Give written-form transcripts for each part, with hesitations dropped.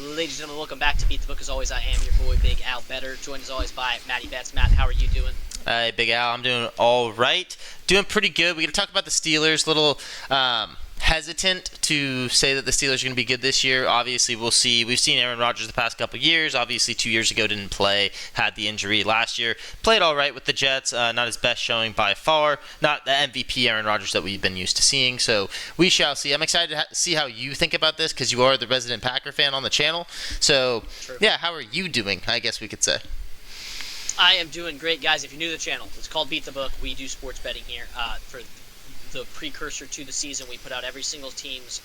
Ladies and gentlemen, welcome back to Beat the Book. As always, I am your boy, Big Al Better, joined as always by Matty Betts. Matt, how are you doing? Hey, Big Al, I'm doing all right. Doing pretty good. We're going to talk about the Steelers. Little hesitant to say that the Steelers are going to be good this year. Obviously, we'll see. We've seen Aaron Rodgers the past couple of years. Obviously, 2 years ago didn't play, had the injury last year. Played all right with the Jets. Not his best showing by far. Not the MVP Aaron Rodgers that we've been used to seeing. So we shall see. I'm excited to see how you think about this because you are the resident Packer fan on the channel. So, True. yeah, how are you doing, I guess we could say. I am doing great, guys. If you're new to the channel, it's called Beat the Book. We do sports betting here. For the precursor to the season, we put out every single team's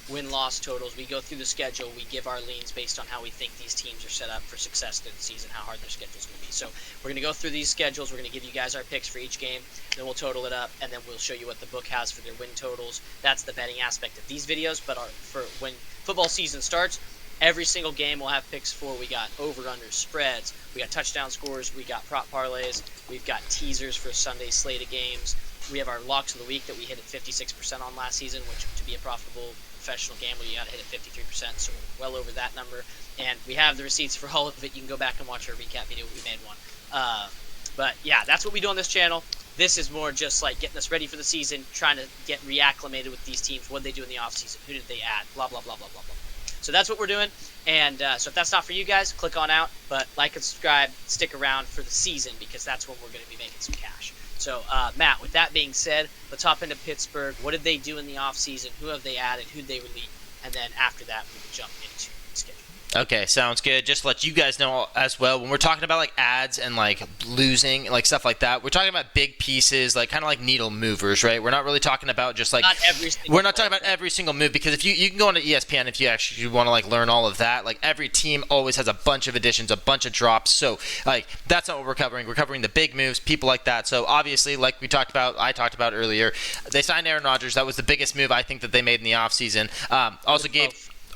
win-loss totals. We go through the schedule. We give our leans based on how we think these teams are set up for success through the season, how hard their schedule is going to be. So we're going to go through these schedules. We're going to give you guys our picks for each game. Then we'll total it up, and then we'll show you what the book has for their win totals. That's the betting aspect of these videos. But for when football season starts, every single game we'll have picks for. We got over-unders, spreads, we got touchdown scores, we got prop parlays, we've got teasers for Sunday slate of games. We have our locks of the week that we hit at 56% on last season, which to be a profitable professional gambler, you got to hit at 53%, so we're well over that number. And we have the receipts for all of it. You can go back and watch our recap video. We made one. But yeah, that's what we do on this channel. This is more just like getting us ready for the season, trying to get reacclimated with these teams. What did they do in the offseason? Who did they add? Blah, blah, blah, blah, blah, blah. So that's what we're doing, and so if that's not for you guys, click on out, but like and subscribe, stick around for the season, because that's when we're going to be making some cash. So, Matt, with that being said, let's hop into Pittsburgh. What did they do in the offseason? Who have they added? Who did they release? And then after that, we will jump into the schedule. Okay, sounds good. Just to let you guys know as well, when we're talking about like ads and like losing, like stuff like that, we're talking about big pieces, like kind of like needle movers, right? We're not really talking about just like we're not talking about every single move, because if you can go onto ESPN if you actually want to like learn all of that. Like every team always has a bunch of additions, a bunch of drops. So like that's not what we're covering. We're covering the big moves, people like that. So obviously, like I talked about earlier, they signed Aaron Rodgers. That was the biggest move I think that they made in the offseason.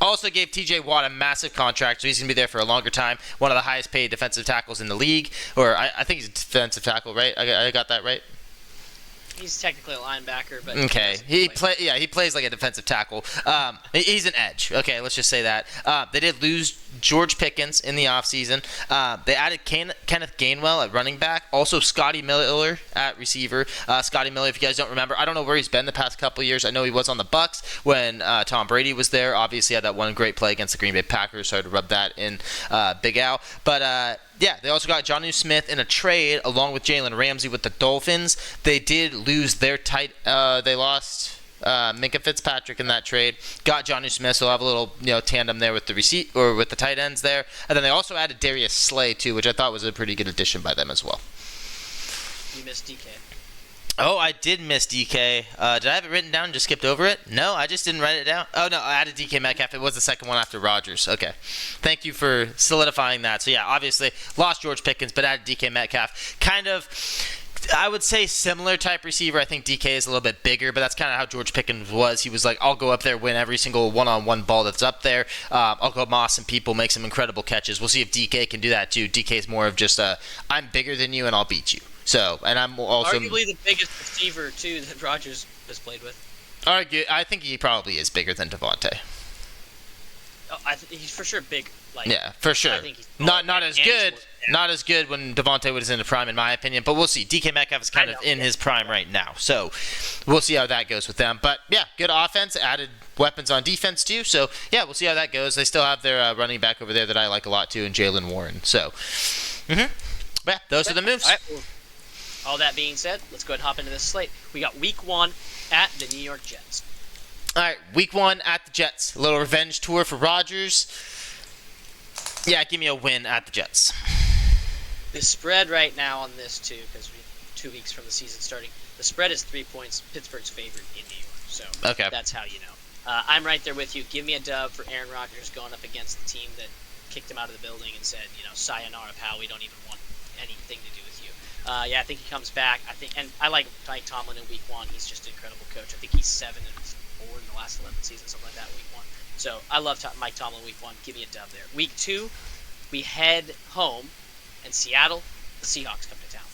Also gave TJ Watt a massive contract, so he's going to be there for a longer time. One of the highest paid defensive tackles in the league. Or I think he's a defensive tackle, right? I got that right? He's technically a linebacker, but okay, he plays like a defensive tackle. He's an edge. Okay, let's just say that. They did lose George Pickens in the offseason. They added Kenneth Gainwell at running back. Also Scotty Miller at receiver. Scotty Miller, if you guys don't remember, I don't know where he's been the past couple of years. I know he was on the Bucs when Tom Brady was there. Obviously had that one great play against the Green Bay Packers. Sorry to rub that in, Big Al. But yeah, they also got Jonnu Smith in a trade along with Jalen Ramsey with the Dolphins. They did lose their they lost Minka Fitzpatrick in that trade. Got Jonnu Smith, so they'll have a little tandem there with the tight ends there. And then they also added Darius Slay too, which I thought was a pretty good addition by them as well. You missed DK. Oh, I did miss DK. Did I have it written down and just skipped over it? No, I just didn't write it down. Oh, no, I added DK Metcalf. It was the second one after Rodgers. Okay. Thank you for solidifying that. So, yeah, obviously lost George Pickens, but added DK Metcalf. Kind of, I would say similar type receiver. I think DK is a little bit bigger, but that's kind of how George Pickens was. He was like, I'll go up there, win every single one-on-one ball that's up there. I'll go moss some people, make some incredible catches. We'll see if DK can do that too. DK is more of just I'm bigger than you and I'll beat you. So, and I'm also arguably the biggest receiver too that Rodgers has played with. I think he probably is bigger than Devontae. Oh, he's for sure big. Like, yeah, for sure. I think he's not as good. Not as good when Devontae was in the prime, in my opinion. But we'll see. DK Metcalf is kind of in his prime right now, so we'll see how that goes with them. But yeah, good offense. Added weapons on defense too. So yeah, we'll see how that goes. They still have their running back over there that I like a lot too, and Jalen Warren. So, yeah, those are the moves. All right, well, all that being said, let's go ahead and hop into this slate. We got Week 1 at the New York Jets. All right, Week 1 at the Jets. A little revenge tour for Rodgers. Yeah, give me a win at the Jets. The spread right now on this too, because we're 2 weeks from the season starting, the spread is 3 points. Pittsburgh's favored in New York, so that's how you know. I'm right there with you. Give me a dub for Aaron Rodgers going up against the team that kicked him out of the building and said, sayonara, pal, we don't even want anything to do with you. Yeah, I think he comes back. And I like Mike Tomlin in Week 1. He's just an incredible coach. I think he's 7-4 in the last 11 seasons, something like that. Week 1. So I love Mike Tomlin Week 1. Give me a dub there. Week 2, we head home, and Seattle, the Seahawks come to town.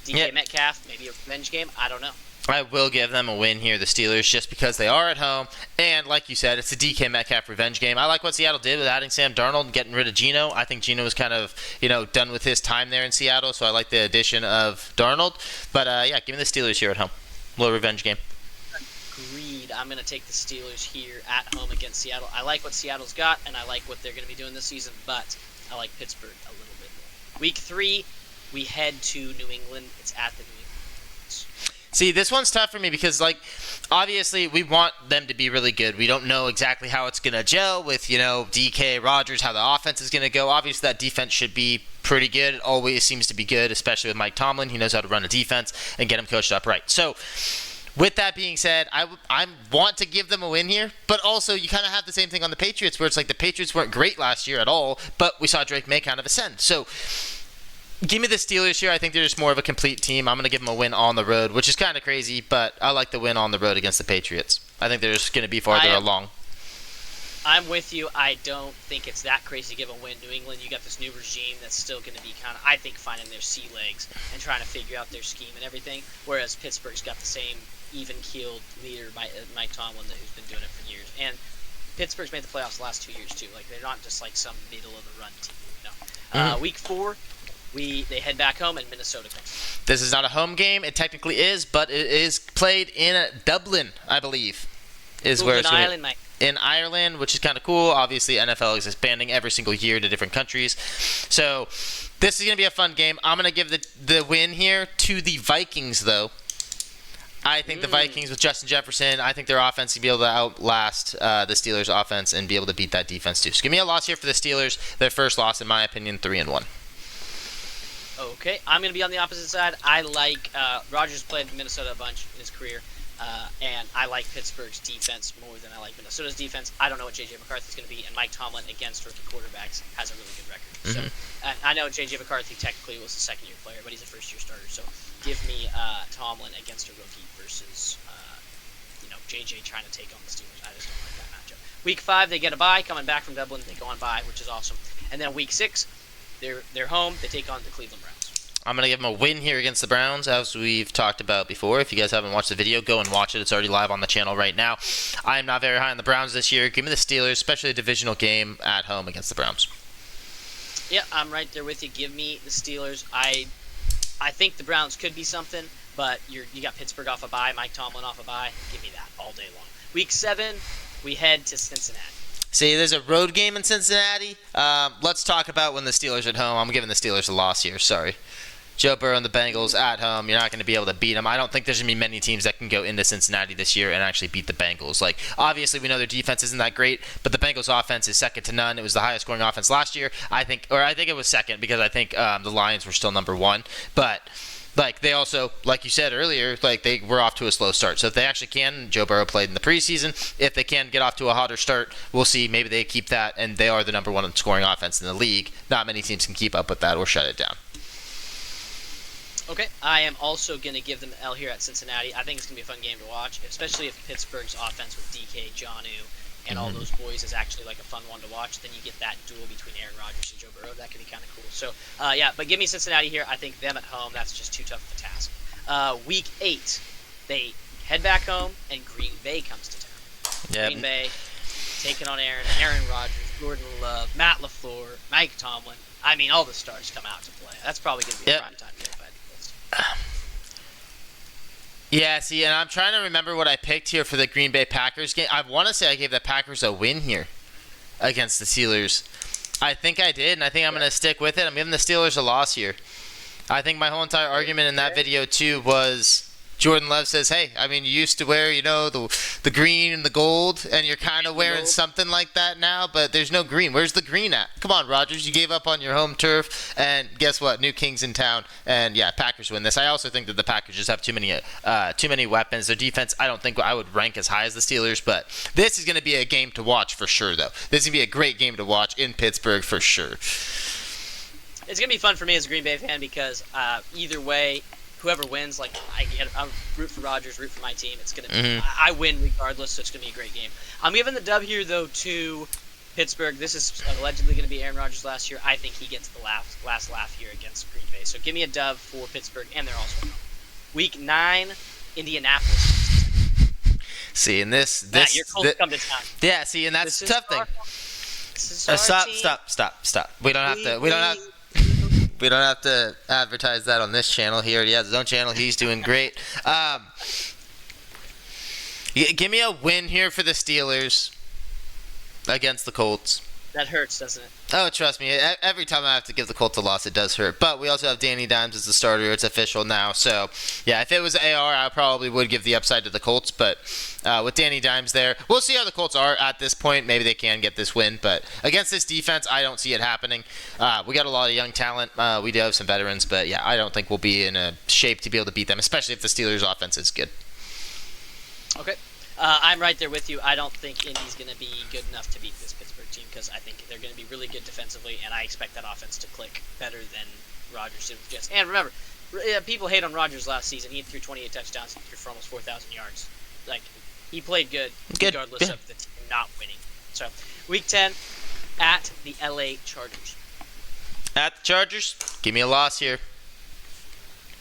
DK Metcalf, maybe a revenge game. I don't know. I will give them a win here, the Steelers, just because they are at home. And like you said, it's a DK Metcalf revenge game. I like what Seattle did with adding Sam Darnold and getting rid of Geno. I think Geno was kind of, done with his time there in Seattle, so I like the addition of Darnold. But, yeah, give me the Steelers here at home. Little revenge game. Agreed. I'm going to take the Steelers here at home against Seattle. I like what Seattle's got, and I like what they're going to be doing this season, but I like Pittsburgh a little bit more. Week 3, we head to New England. It's at the New England. See, this one's tough for me because, obviously we want them to be really good. We don't know exactly how it's going to gel with, DK, Rodgers, how the offense is going to go. Obviously, that defense should be pretty good. It always seems to be good, especially with Mike Tomlin. He knows how to run a defense and get him coached up right. So, with that being said, I want to give them a win here, but also you kind of have the same thing on the Patriots where it's like the Patriots weren't great last year at all, but we saw Drake May kind of ascend. So, give me the Steelers here. I think they're just more of a complete team. I'm going to give them a win on the road, which is kind of crazy, but I like the win on the road against the Patriots. I think they're just going to be farther along. I'm with you. I don't think it's that crazy to give a win. New England, you got this new regime that's still going to be kind of, I think, finding their sea legs and trying to figure out their scheme and everything, whereas Pittsburgh's got the same even-keeled leader, Mike Tomlin, who's been doing it for years. And Pittsburgh's made the playoffs the last 2 years, too. They're not just some middle-of-the-run team. Week 4. They head back home and Minnesota comes. This is not a home game. It technically is, but it is played in Dublin, I believe. Where it's in Ireland, Mike. In Ireland, which is kind of cool. Obviously, NFL is expanding every single year to different countries. So this is going to be a fun game. I'm going to give the win here to the Vikings, though. I think the Vikings with Justin Jefferson, I think their offense will be able to outlast the Steelers' offense and be able to beat that defense, too. So give me a loss here for the Steelers. Their first loss, in my opinion, 3-1. Okay, I'm going to be on the opposite side. I like Rodgers played Minnesota a bunch in his career, and I like Pittsburgh's defense more than I like Minnesota's defense. I don't know what J.J. McCarthy's going to be, and Mike Tomlin against rookie quarterbacks has a really good record. So I know J.J. McCarthy technically was a second-year player, but he's a first-year starter. So give me Tomlin against a rookie versus J.J. trying to take on the Steelers. I just don't like that matchup. Week 5, they get a bye. Coming back from Dublin, they go on bye, which is awesome. And then Week 6, they're home. They take on the Cleveland Browns. I'm going to give them a win here against the Browns, as we've talked about before. If you guys haven't watched the video, go and watch it. It's already live on the channel right now. I am not very high on the Browns this year. Give me the Steelers, especially a divisional game at home against the Browns. Yeah, I'm right there with you. Give me the Steelers. I think the Browns could be something, but you got Pittsburgh off a bye, Mike Tomlin off a bye. Give me that all day long. Week 7, we head to Cincinnati. See, there's a road game in Cincinnati. Let's talk about when the Steelers are at home. I'm giving the Steelers a loss here. Sorry. Joe Burrow and the Bengals at home, you're not going to be able to beat them. I don't think there's going to be many teams that can go into Cincinnati this year and actually beat the Bengals. Obviously, we know their defense isn't that great, but the Bengals' offense is second to none. It was the highest scoring offense last year, I think it was second because I think the Lions were still number 1. But they also, like you said earlier, they were off to a slow start. So if they actually can, Joe Burrow played in the preseason. If they can get off to a hotter start, we'll see. Maybe they keep that, and they are the number 1 scoring offense in the league. Not many teams can keep up with that or shut it down. Okay, I am also going to give them the L here at Cincinnati. I think it's going to be a fun game to watch, especially if Pittsburgh's offense with DK, Jonnu, and all those boys is actually a fun one to watch. Then you get that duel between Aaron Rodgers and Joe Burrow. That could be kind of cool. So, but give me Cincinnati here. I think them at home, that's just too tough of a task. Week 8, they head back home, and Green Bay comes to town. Yep. Green Bay taking on Aaron Rodgers, Jordan Love, Matt LaFleur, Mike Tomlin. I mean, all the stars come out to play. That's probably going to be a prime time game. Yeah, see, and I'm trying to remember what I picked here for the Green Bay Packers game. I want to say I gave the Packers a win here against the Steelers. I think I did, and I think I'm going to stick with it. I'm giving the Steelers a loss here. I think my whole entire argument in that video, too, was Jordan Love says, hey, I mean, you used to wear, the green and the gold, and you're kind of wearing something like that now, but there's no green. Where's the green at? Come on, Rodgers, you gave up on your home turf, and guess what? New king's in town, and yeah, Packers win this. I also think that the Packers just have too many weapons. Their defense, I don't think I would rank as high as the Steelers, but this is going to be a game to watch for sure, though. This is going to be a great game to watch in Pittsburgh for sure. It's going to be fun for me as a Green Bay fan because either way, whoever wins, I'll root for Rodgers, root for my team. It's gonna be, I win regardless, so it's gonna be a great game. I'm giving the dub here though to Pittsburgh. This is allegedly gonna be Aaron Rodgers last year. I think he gets the last laugh here against Green Bay. So give me a dub for Pittsburgh, and they're also home. Week 9 Indianapolis. See, and this Matt, your Colts come to town. yeah. See, and that's the tough thing. This is our Stop. We don't have to advertise that on this channel. He already has his own channel. He's doing great. Give me a win here for the Steelers against the Colts. That hurts, doesn't it? Oh, trust me. Every time I have to give the Colts a loss, it does hurt. But we also have Danny Dimes as the starter. It's official now. So, yeah, if it was AR, I probably would give the upside to the Colts. But with Danny Dimes there, we'll see how the Colts are at this point. Maybe they can get this win. But against this defense, I don't see it happening. We got a lot of young talent. We do have some veterans. But, yeah, I don't think we'll be in a shape to be able to beat them, especially if the Steelers' offense is good. Okay. I'm right there with you. I don't think Indy's going to be good enough to beat this Pittsburgh team because I think they're going to be really good defensively, and I expect that offense to click better than Rodgers did with the Jets. And remember, people hate on Rodgers last season. He threw 28 touchdowns and threw for almost 4,000 yards. Like, he played good regardless of the team not winning. So, Week 10 at the LA Chargers. At the Chargers, give me a loss here.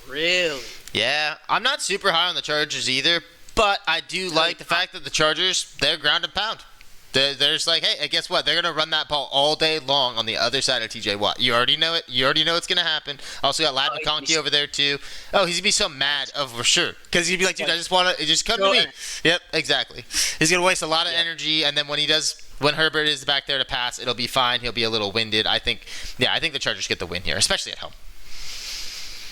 Really? Yeah, I'm not super high on the Chargers either. But I do like the fact that the Chargers, they're ground and pound. They're just like, hey, guess what? They're going to run that ball all day long on the other side of TJ Watt. You already know it. You already know it's going to happen. Also got Ladd McConkey over there, too. Oh, he's going to be so mad, for sure. Because he'd be like, dude, I just want to just come to me. Yep, exactly. He's going to waste a lot of energy, and then when Herbert is back there to pass, it'll be fine. He'll be a little winded. I think the Chargers get the win here, especially at home.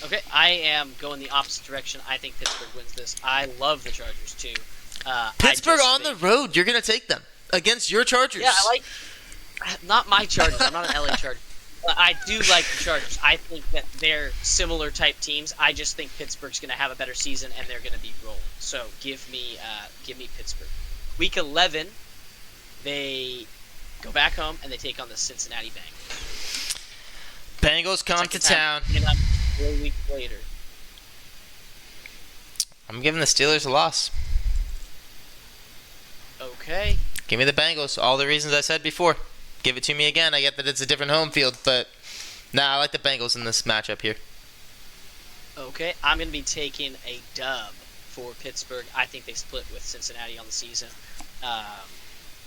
Okay, I am going the opposite direction. I think Pittsburgh wins this. I love the Chargers, too. Pittsburgh on the road. You're going to take them against your Chargers. Yeah, not my Chargers. I'm not an LA Charger. But I do like the Chargers. I think that they're similar type teams. I just think Pittsburgh's going to have a better season, and they're going to be rolling. So give me Pittsburgh. Week 11, they go back home, and they take on the Cincinnati Bengals. Bengals come to town. 4 weeks later. I'm giving the Steelers a loss. Okay. Give me the Bengals. All the reasons I said before. Give it to me again. I get that it's a different home field, but I like the Bengals in this matchup here. Okay. I'm going to be taking a dub for Pittsburgh. I think they split with Cincinnati on the season.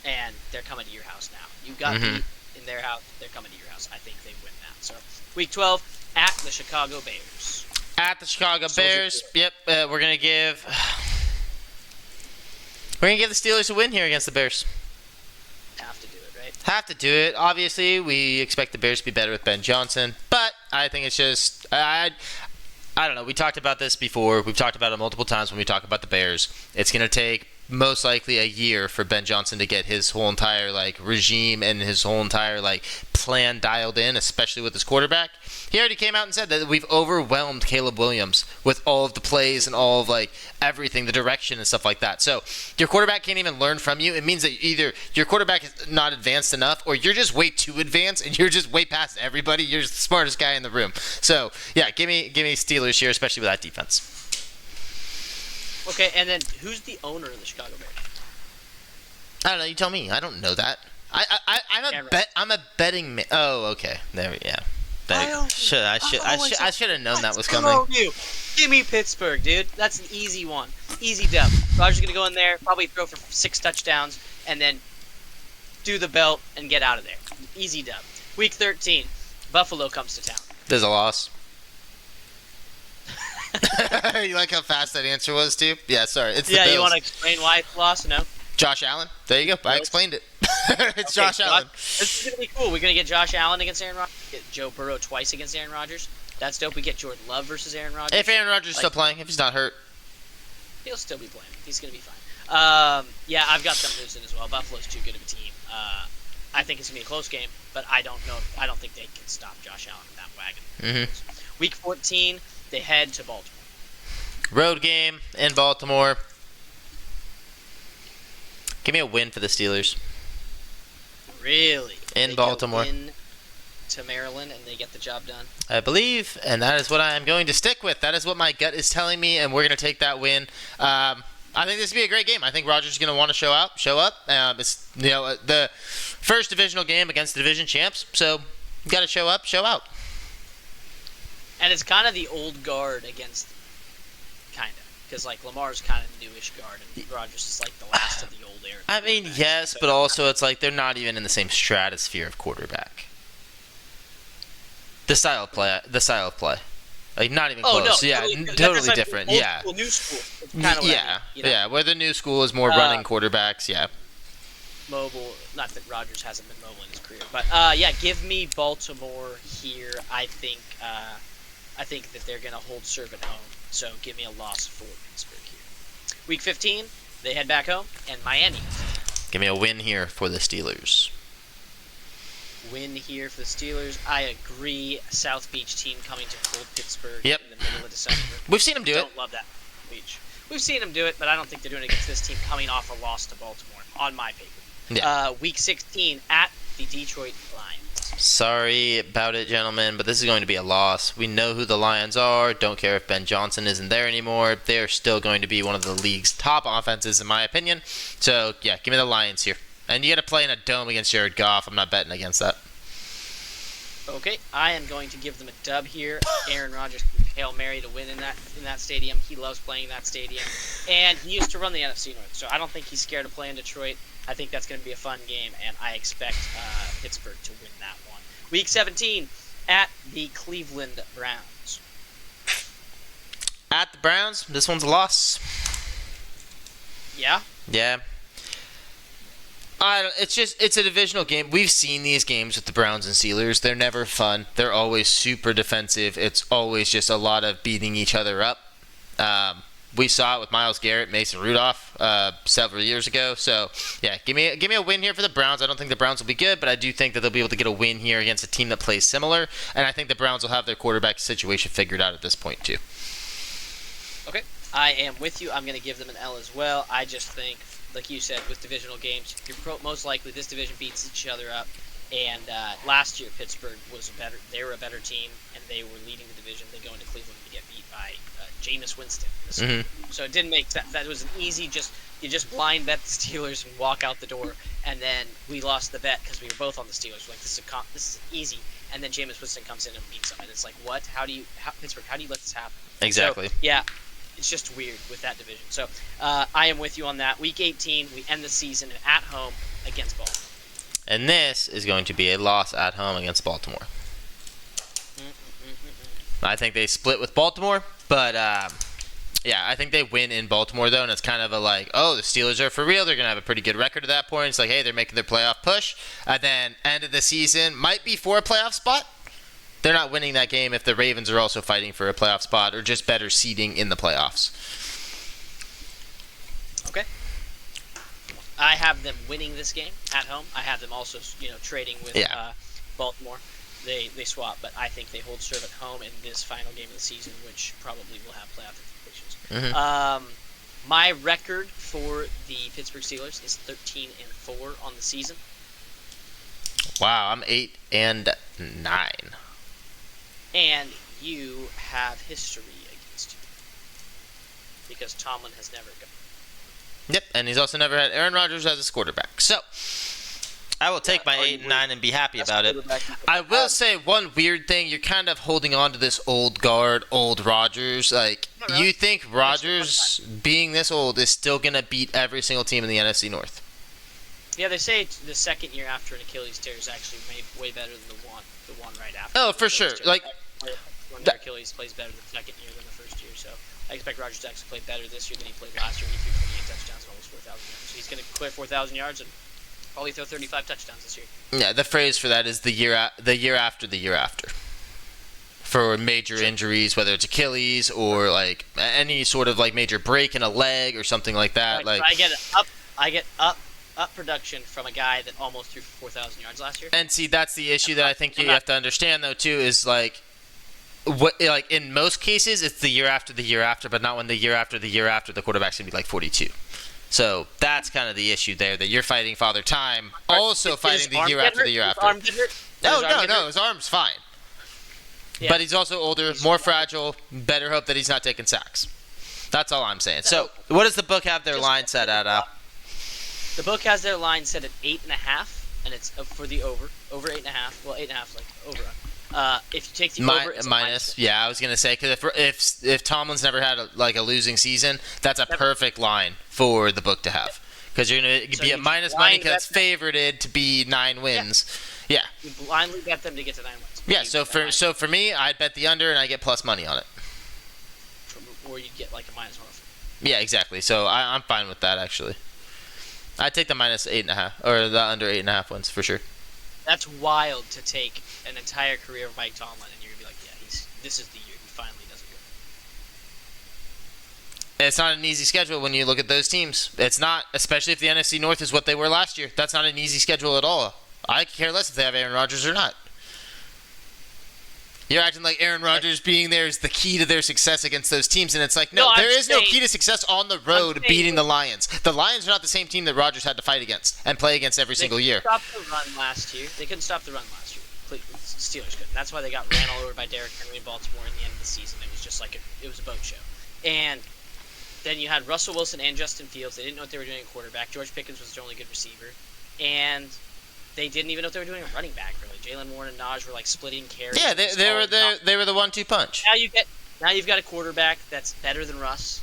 And they're coming to your house now. You got beat in their house. They're coming to your house. I think they win that. So, Week 12. At the Chicago Bears. At the Chicago Bears. Yep. We're gonna give the Steelers a win here against the Bears. Have to do it, right? Have to do it. Obviously, we expect the Bears to be better with Ben Johnson, but I think it's just I don't know. We talked about this before. We've talked about it multiple times when we talk about the Bears. It's gonna take most likely a year for Ben Johnson to get his whole entire regime and his whole entire plan dialed in, especially with his quarterback. He already came out and said that we've overwhelmed Caleb Williams with all of the plays and all of everything, the direction and stuff like that. So your quarterback can't even learn from you. It means that either your quarterback is not advanced enough, or you're just way too advanced and you're just way past everybody. You're the smartest guy in the room. So yeah, give me Steelers here, especially with that defense. Okay, and then who's the owner of the Chicago Bears? I don't know. You tell me. I don't know that. I'm a betting man. Oh, okay. There we go. I should have known that was coming. Give me Pittsburgh, dude. That's an easy one. Easy dub. Rodgers gonna go in there, probably throw for 6 touchdowns, and then do the belt and get out of there. Easy dub. Week 13, Buffalo comes to town. There's a loss. You like how fast that answer was, too? Yeah, sorry. It's the Bills. You want to explain why it's a loss? No. Josh Allen. There you go. I explained it. It's Josh Allen. This is going to be cool. We're going to get Josh Allen against Aaron Rodgers. Get Joe Burrow twice against Aaron Rodgers. That's dope. We get Jordan Love versus Aaron Rodgers. If Aaron Rodgers is still playing, if he's not hurt. He'll still be playing. He's going to be fine. Yeah, I've got them losing as well. Buffalo's too good of a team. I think it's going to be a close game, but I don't think they can stop Josh Allen in that wagon. Mm-hmm. Week 14, they head to Baltimore. Road game in Baltimore. Give me a win for the Steelers. Really? In Baltimore. In to Maryland and they get the job done? I believe, and that is what I am going to stick with. That is what my gut is telling me, and we're going to take that win. I think this will be a great game. I think Rodgers is going to want to show up. It's the first divisional game against the division champs, so you got to show up, show out. And it's kind of the old guard against, kind of. because like Lamar's kind of newish guard, and Rodgers is like the last of the old era. I mean, yes, but also it's like they're not even in the same stratosphere of quarterback. The style of play, like not even close. No, yeah, totally different. Old Yeah, school, new school. It's kinda what I mean, yeah. Where the new school is more running quarterbacks. Yeah. Mobile. Not that Rodgers hasn't been mobile in his career, but yeah, give me Baltimore here. I think that they're gonna hold serve at home. So give me a loss for Pittsburgh here. Week 15, they head back home, and Miami. Give me a win here for the Steelers. Win here for the Steelers. I agree. South Beach team coming to cold Pittsburgh Yep. in the middle of December. We've seen them do it. Don't love that Beach. We've seen them do it, but I don't think they're doing it against this team coming off a loss to Baltimore on my paper. Yeah. Week 16 at the Detroit Lions. Sorry about it, gentlemen, but this is going to be a loss. We know who the Lions are. Don't care if Ben Johnson isn't there anymore. They're still going to be one of the league's top offenses, in my opinion. So, yeah, give me the Lions here. And you got to play in a dome against Jared Goff. I'm not betting against that. Okay, I am going to give them a dub here. Aaron Rodgers, Hail Mary to win in that stadium. He loves playing in that stadium. And he used to run the NFC North, so I don't think he's scared to play in Detroit. I think that's going to be a fun game, and I expect Pittsburgh to win that one. Week 17 at the Cleveland Browns. At the Browns, this one's a loss. Yeah? Yeah. It's a divisional game. We've seen these games with the Browns and Steelers. They're never fun. They're always super defensive. It's always just a lot of beating each other up. We saw it with Myles Garrett, Mason Rudolph several years ago. So, yeah, give me a win here for the Browns. I don't think the Browns will be good, but I do think that they'll be able to get a win here against a team that plays similar. And I think the Browns will have their quarterback situation figured out at this point, too. Okay, I am with you. I'm going to give them an L as well. I just think, like you said, with divisional games, most likely this division beats each other up. And last year, Pittsburgh they were a better team, and they were leading the division. They go into Cleveland to get beat by Jameis Winston. Mm-hmm. So it didn't make sense. That was an easy, you just blind bet the Steelers and walk out the door. And then we lost the bet because we were both on the Steelers. We're like, this is easy. And then Jameis Winston comes in and beats them. And it's like, what? Pittsburgh, how do you let this happen? Exactly. So, yeah, it's just weird with that division. So I am with you on that. Week 18, we end the season at home against Baltimore. And this is going to be a loss at home against Baltimore. I think they split with Baltimore, but yeah, I think they win in Baltimore, though, and it's kind of a like, oh, the Steelers are for real. They're going to have a pretty good record at that point. It's like, hey, they're making their playoff push. And then end of the season might be for a playoff spot. They're not winning that game if the Ravens are also fighting for a playoff spot or just better seeding in the playoffs. Okay. I have them winning this game at home. I have them also, trading with Baltimore. They swap, but I think they hold serve at home in this final game of the season, which probably will have playoff implications. Mm-hmm. My record for the Pittsburgh Steelers is 13-4 on the season. Wow, I'm 8-9. And you have history against you because Tomlin has never gone. Yep, and he's also never had Aaron Rodgers as his quarterback. So, I will take my 8-9 and be happy about it. I will say one weird thing. You're kind of holding on to this old guard, old Rodgers. Like, you think Rodgers, being this old, is still going to beat every single team in the NFC North? Yeah, they say the second year after an Achilles tear is actually way better than the one right after. Oh, for sure. Like, when the Achilles plays better the second year than the first year. So I expect Rodgers to actually play better this year than he played last year. He threw 28 touchdowns and almost 4,000 yards. So he's going to clear 4,000 yards and probably throw 35 touchdowns this year. Yeah, the phrase for that is the year after the year after. For major injuries, whether it's Achilles or like any sort of like major break in a leg or something like that. Right, like so I get up production from a guy that almost threw 4,000 yards last year. And see, that's the issue that I think you have to understand though too is like in most cases it's the year after the year after, but not when the year after the quarterback's gonna be like 42. So that's kind of the issue there, that you're fighting Father Time, also fighting the year after the year after. No, his arm's fine. Yeah. But he's also older, more fragile, better hope that he's not taking sacks. That's all I'm saying. So what does the book have their line set at? The book has their line set at 8.5, and it's for the over 8.5. Well, 8.5 is like over. If you take the over, it's minus. Yeah, I was gonna say because if Tomlin's never had a losing season, that's a perfect line for the book to have because you're gonna be at minus money because it's favorited to be 9 wins. Yeah. You blindly bet them to get to 9 wins. Yeah. So for me, I'd bet the under and I get plus money on it. Or you'd get like a minus 1. Yeah, exactly. So I'm fine with that actually. I'd take the minus 8.5 or the under 8.5 wins for sure. That's wild to take an entire career of Mike Tomlin and you're gonna be like, yeah, this is the year he finally does it good. It's not an easy schedule when you look at those teams. It's not, especially if the NFC North is what they were last year. That's not an easy schedule at all. I care less if they have Aaron Rodgers or not. You're acting like Aaron Rodgers being there is the key to their success against those teams, and it's like, no, there is no key to success on the road beating the Lions. The Lions are not the same team that Rodgers had to fight against and play against every single year. They couldn't stop the run last year. They couldn't stop the run last year. Steelers couldn't. That's why they got ran all over by Derrick Henry in Baltimore in the end of the season. It was just like it was a boat show. And then you had Russell Wilson and Justin Fields. They didn't know what they were doing at quarterback. George Pickens was their only good receiver. And they didn't even know what they were doing at running back, really. Jalen Warren and Najee were like splitting carries. Yeah, they were the 1-2 punch. Now you've got a quarterback that's better than Russ,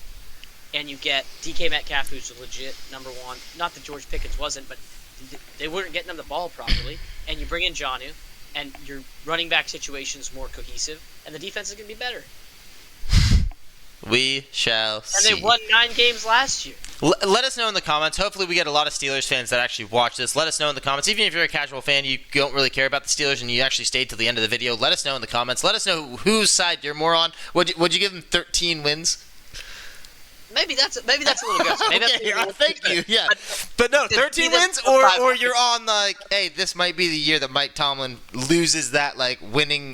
and you get DK Metcalf, who's a legit number 1. Not that George Pickens wasn't, but they weren't getting him the ball properly. And you bring in Jonnu, and your running back situation is more cohesive, and the defense is going to be better. We shall see. And they won 9 games last year. Let us know in the comments. Hopefully we get a lot of Steelers fans that actually watch this. Let us know in the comments. Even if you're a casual fan, you don't really care about the Steelers, and you actually stayed till the end of the video, let us know in the comments. Let us know whose side you're more on. Would you give them 13 wins? Maybe that's a little good. Maybe okay, thank you. Yeah, but no, 13 wins, or you're on like, hey, this might be the year that Mike Tomlin loses that like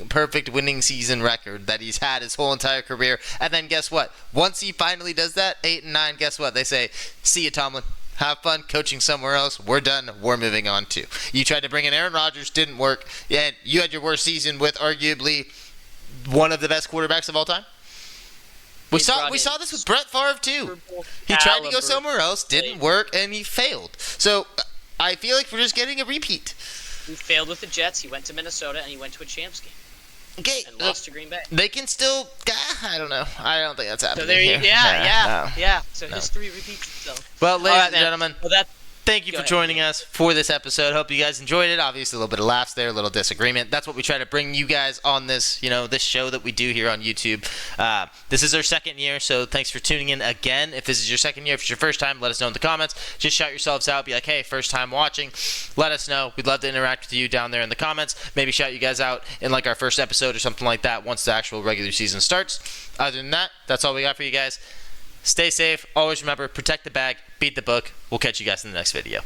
perfect winning season record that he's had his whole entire career, and then guess what? Once he finally does that, 8 and 9, guess what? They say, see you, Tomlin. Have fun coaching somewhere else. We're done. We're moving on too. You tried to bring in Aaron Rodgers, didn't work. Yeah, you had your worst season with arguably one of the best quarterbacks of all time. We saw this with Brett Favre too. He tried to go somewhere else, didn't work, and he failed. So I feel like we're just getting a repeat. He failed with the Jets. He went to Minnesota and he went to a champs game. Okay, and lost to Green Bay. They can still. I don't know. I don't think that's happening. So there you here. Yeah. So history repeats itself. Well, ladies and gentlemen. Well, thank you for joining us for this episode. Hope you guys enjoyed it. Obviously, a little bit of laughs there, a little disagreement. That's what we try to bring you guys on this, this show that we do here on YouTube. This is our second year, so thanks for tuning in again. If this is your second year, if it's your first time, let us know in the comments. Just shout yourselves out. Be like, hey, first time watching. Let us know. We'd love to interact with you down there in the comments. Maybe shout you guys out in like our first episode or something like that once the actual regular season starts. Other than that, that's all we got for you guys. Stay safe. Always remember, protect the bag, beat the book. We'll catch you guys in the next video.